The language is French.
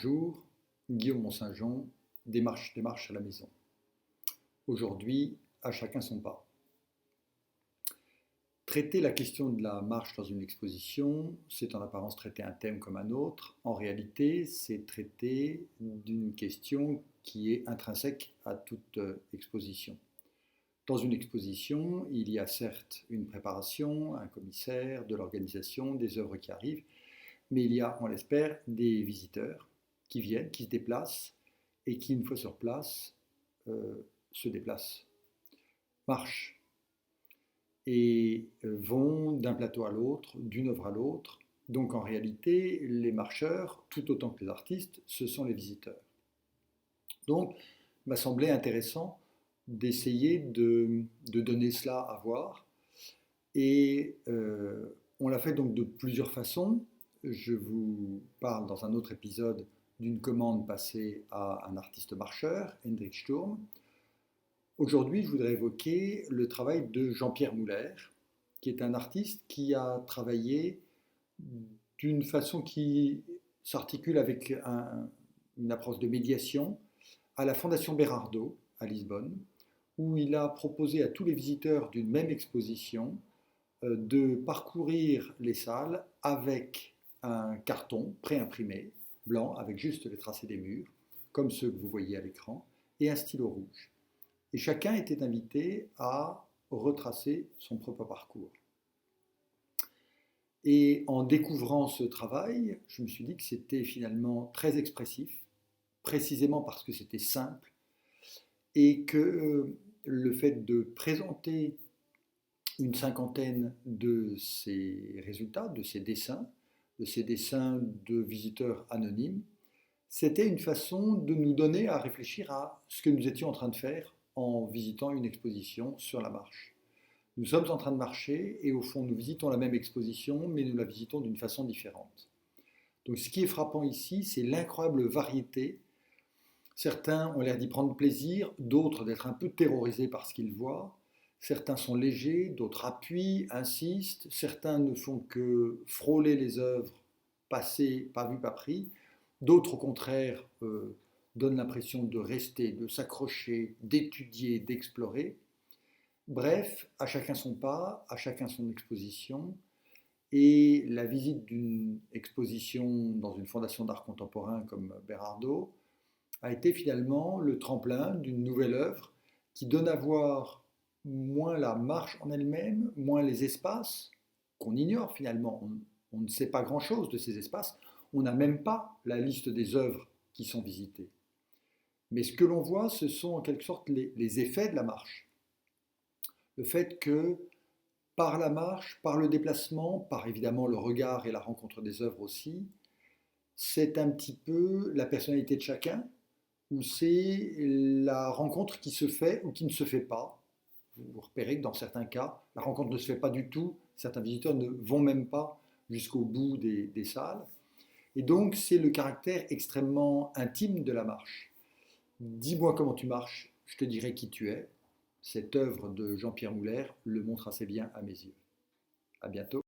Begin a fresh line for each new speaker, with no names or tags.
Bonjour, Guillaume Mont-Saint-Jean, démarche à la maison. Aujourd'hui, à chacun son pas. Traiter la question de la marche dans une exposition, c'est en apparence traiter un thème comme un autre. En réalité, c'est traiter d'une question qui est intrinsèque à toute exposition. Dans une exposition, il y a certes une préparation, un commissaire, de l'organisation, des œuvres qui arrivent, mais il y a, on l'espère, des visiteurs qui viennent, qui se déplacent et qui, une fois sur place, se déplacent, marchent et vont d'un plateau à l'autre, d'une œuvre à l'autre. Donc en réalité, les marcheurs, tout autant que les artistes, ce sont les visiteurs. Donc, il m'a semblé intéressant d'essayer de donner cela à voir. Et on l'a fait donc de plusieurs façons. Je vous parle dans un autre épisode d'une commande passée à un artiste marcheur, Hendrik Sturm. Aujourd'hui, je voudrais évoquer le travail de Jean-Pierre Mouler, qui est un artiste qui a travaillé d'une façon qui s'articule avec une approche de médiation à la Fondation Berardo à Lisbonne, où il a proposé à tous les visiteurs d'une même exposition de parcourir les salles avec un carton préimprimé, blanc, avec juste les tracés des murs, comme ceux que vous voyez à l'écran, et un stylo rouge. Et chacun était invité à retracer son propre parcours. Et en découvrant ce travail, je me suis dit que c'était finalement très expressif, précisément parce que c'était simple, et que le fait de présenter une cinquantaine de ces résultats, de ces dessins de visiteurs anonymes, c'était une façon de nous donner à réfléchir à ce que nous étions en train de faire en visitant une exposition sur la marche. Nous sommes en train de marcher et au fond nous visitons la même exposition, mais nous la visitons d'une façon différente. Donc ce qui est frappant ici, c'est l'incroyable variété. Certains ont l'air d'y prendre plaisir, d'autres d'être un peu terrorisés par ce qu'ils voient. Certains sont légers, d'autres appuient, insistent. Certains ne font que frôler les œuvres, passer, pas vu, pas pris. D'autres, au contraire, donnent l'impression de rester, de s'accrocher, d'étudier, d'explorer. Bref, à chacun son pas, à chacun son exposition. Et la visite d'une exposition dans une fondation d'art contemporain comme Berardo a été finalement le tremplin d'une nouvelle œuvre qui donne à voir moins la marche en elle-même, moins les espaces qu'on ignore finalement. On ne sait pas grand-chose de ces espaces. On n'a même pas la liste des œuvres qui sont visitées. Mais ce que l'on voit, ce sont en quelque sorte les effets de la marche. Le fait que par la marche, par le déplacement, par évidemment le regard et la rencontre des œuvres aussi, c'est un petit peu la personnalité de chacun, ou c'est la rencontre qui se fait ou qui ne se fait pas. Vous repérez que dans certains cas, la rencontre ne se fait pas du tout, certains visiteurs ne vont même pas jusqu'au bout des salles. Et donc, c'est le caractère extrêmement intime de la marche. Dis-moi comment tu marches, je te dirai qui tu es. Cette œuvre de Jean-Pierre Mouler le montre assez bien à mes yeux. À bientôt.